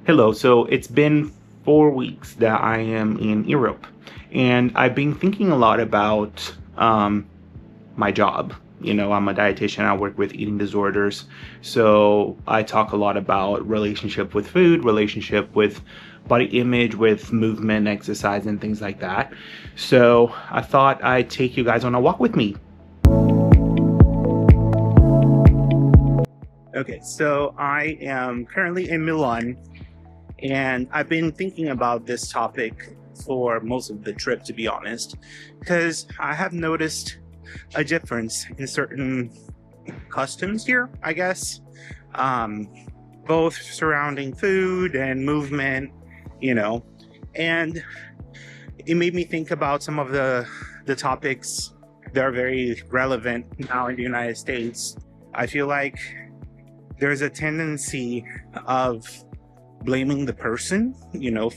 Hello. So it's been 4 weeks that I am in Europe, and I've been thinking a lot about my job. I'm a dietitian. I work with eating disorders, so I talk a lot about relationship with food, relationship with body image, with movement, exercise, and things like that. So I thought I'd take you guys on a walk with me. Okay, so I am currently in Milan. And I've been thinking about this topic for most of the trip, to be honest, because I have noticed a difference in certain customs here, I guess, um, both surrounding food and movement, you know, and it made me think about some of the topics that are very relevant now in the United States. I feel like there's a tendency of blaming the person,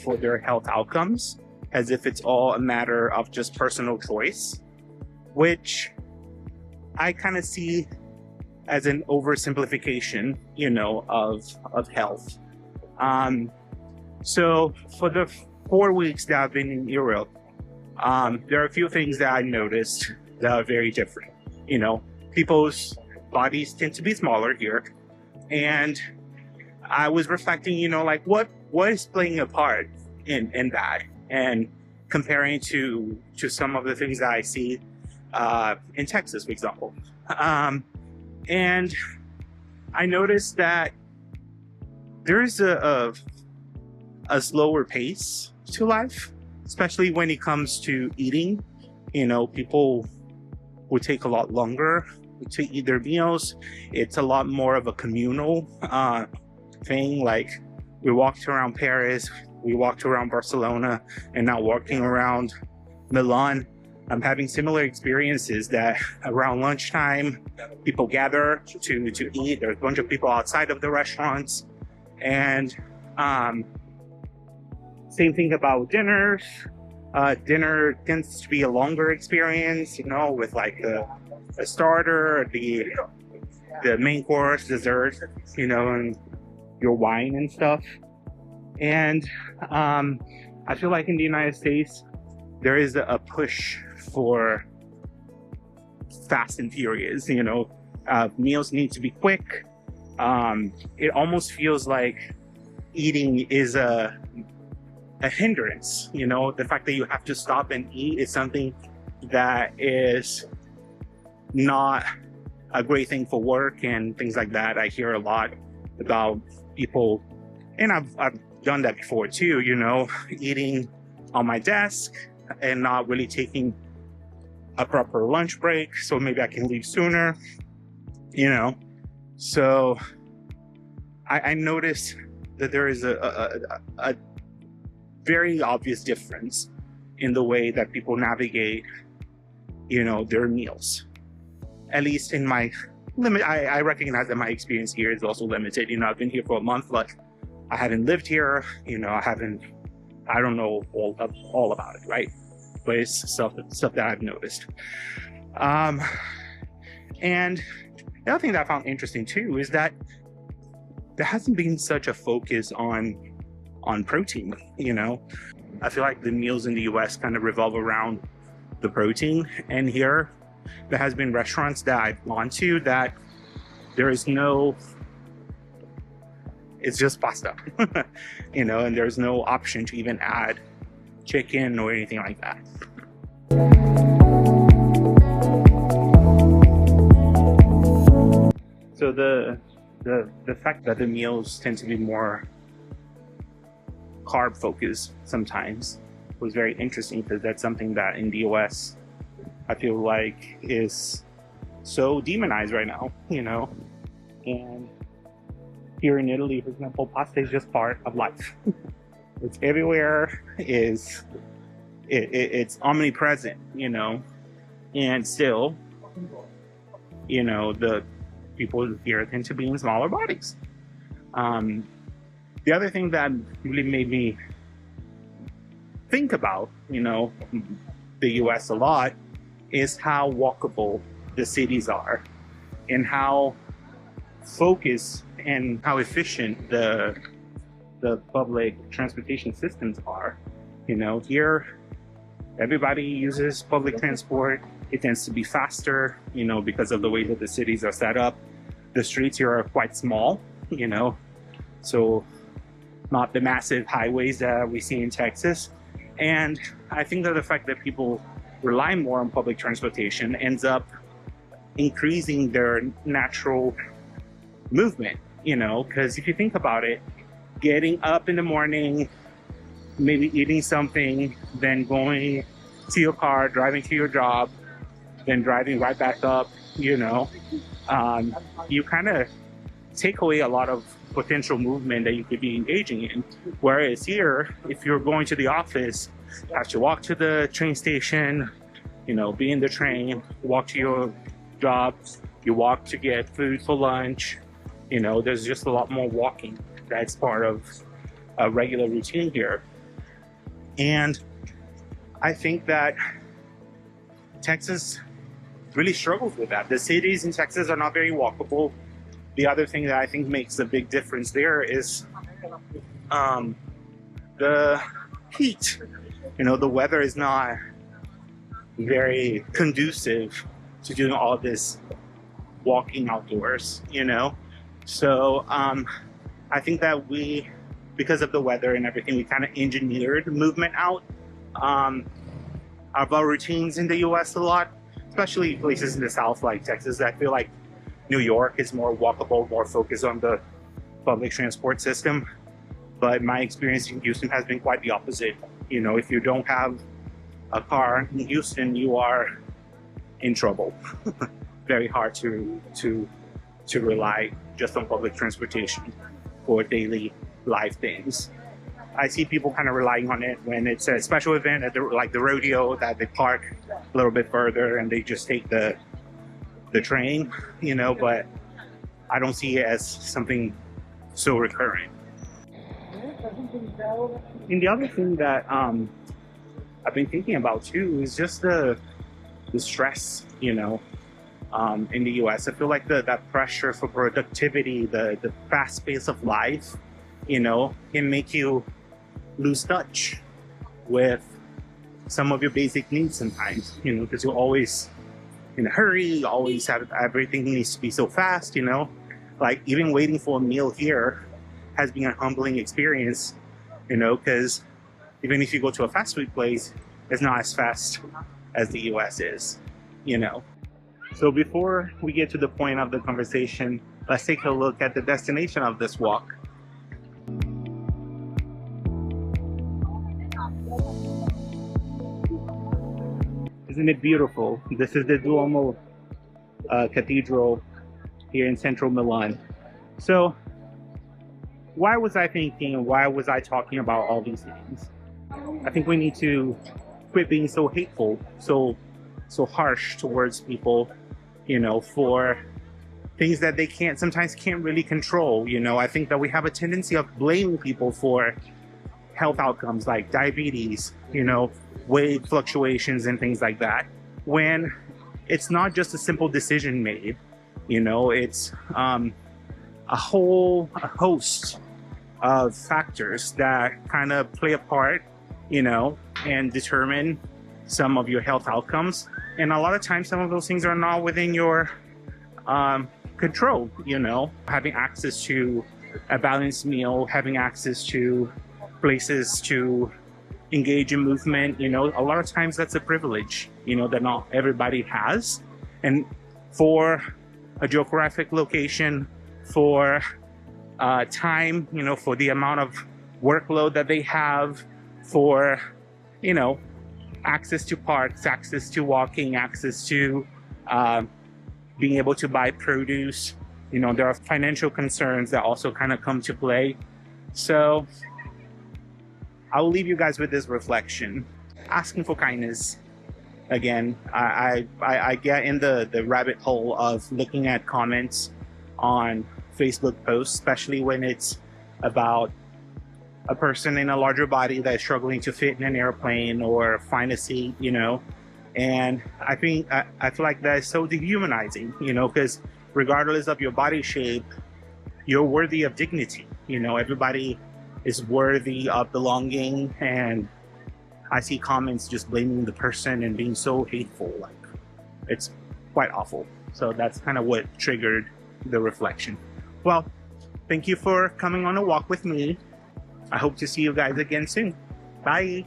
for their health outcomes, as if it's all a matter of just personal choice, which I kind of see as an oversimplification, of health. So for the 4 weeks that I've been in Europe, there are a few things that I noticed that are very different. People's bodies tend to be smaller here, and I was reflecting, like what is playing a part in that, and comparing to some of the things that I see in Texas, for example. And I noticed that there is a slower pace to life, especially when it comes to eating. People would take a lot longer to eat their meals. It's a lot more of a communal thing. Like, we walked around Paris, we walked around Barcelona, and now walking around Milan, I'm having similar experiences that around lunchtime, people gather to eat. There's a bunch of people outside of the restaurants. And same thing about dinners. Dinner tends to be a longer experience, with like a starter, the main course, dessert, and your wine and stuff. And I feel like in the United States, there is a push for fast and furious. Meals need to be quick. It almost feels like eating is a hindrance. The fact that you have to stop and eat is something that is not a great thing for work and things like that. I hear a lot about people, and I've done that before too, eating on my desk and not really taking a proper lunch break, so maybe I can leave sooner. So I noticed that there is a very obvious difference in the way that people navigate their meals, at least in my limit. I recognize that my experience here is also limited. I've been here for a month, but I haven't lived here. I don't know all about it, right? But it's stuff that I've noticed. And the other thing that I found interesting too is that there hasn't been such a focus on protein. I feel like the meals in the US kind of revolve around the protein, and here there has been restaurants that I've gone to that there is no, it's just pasta, and there's no option to even add chicken or anything like that. So the fact that the meals tend to be more carb focused sometimes was very interesting, because that's something that in the US I feel like is so demonized right now, and here in Italy, for example, pasta is just part of life. It's everywhere, it's omnipresent, and still, the people here tend to be in smaller bodies. The other thing that really made me think about, the US a lot is how walkable the cities are, and how focused and how efficient the the public transportation systems are. You know, here everybody uses public transport. It tends to be faster, you know, because of the way that the cities are set up. The streets here are quite small, you know, so not the massive highways that we see in Texas. And I think that the fact that people rely more on public transportation ends up increasing their natural movement, you know, because if you think about it, getting up in the morning, maybe eating something, then going to your car, driving to your job, then driving right back up, you know, you kind of take away a lot of potential movement that you could be engaging in. Whereas here, if you're going to the office, you have to walk to the train station, you know, be in the train, walk to your job, you walk to get food for lunch, you know, there's just a lot more walking. That's part of a regular routine here. And I think that Texas really struggles with that. The cities in Texas are not very walkable. The other thing that I think makes a big difference there is the heat. You know, the weather is not very conducive to doing all this walking outdoors, you know? So I think that we, because of the weather and everything, we kind of engineered movement out of our routines in the US a lot, especially places in the South like Texas. I feel like New York is more walkable, more focused on the public transport system. But my experience in Houston has been quite the opposite. You know, if you don't have a car in Houston, you are in trouble. Very hard to rely just on public transportation for daily life things. I see people kind of relying on it when it's a special event, like the rodeo, that they park a little bit further and they just take the train, you know, but I don't see it as something so recurrent. And the other thing that I've been thinking about too is just the stress, you know, in the US. I feel like that pressure for productivity, the fast pace of life, you know, can make you lose touch with some of your basic needs sometimes, you know, because you're always in a hurry, you always have everything needs to be so fast, you know. Like even waiting for a meal here has been a humbling experience, you know, because even if you go to a fast food place, it's not as fast as the US is, you know. So before we get to the point of the conversation, let's take a look at the destination of this walk. Isn't it beautiful? This is the Duomo Cathedral here in central Milan. So why was I thinking, why was I talking about all these things? I think we need to quit being so hateful, so harsh towards people, you know, for things that they sometimes can't really control. You know, I think that we have a tendency of blaming people for health outcomes like diabetes, you know, weight fluctuations and things like that, when it's not just a simple decision made, you know, it's a host of factors that kind of play a part, you know, and determine some of your health outcomes. And a lot of times some of those things are not within your control, you know. Having access to a balanced meal, having access to places to engage in movement, you know, a lot of times that's a privilege, you know, that not everybody has. And for a geographic location, for time, you know, for the amount of workload that they have, for, you know, access to parks, access to walking, access to being able to buy produce, you know, there are financial concerns that also kind of come to play. So I'll leave you guys with this reflection. Asking for kindness. Again, I get in the rabbit hole of looking at comments on Facebook posts, especially when it's about a person in a larger body that's struggling to fit in an airplane or find a seat, you know. And I think, I feel like that is so dehumanizing, you know, because regardless of your body shape, you're worthy of dignity. You know, everybody is worthy of belonging, and I see comments just blaming the person and being so hateful. Like, it's quite awful. So that's kind of what triggered the reflection. Well, thank you for coming on a walk with me. I hope to see you guys again soon. Bye.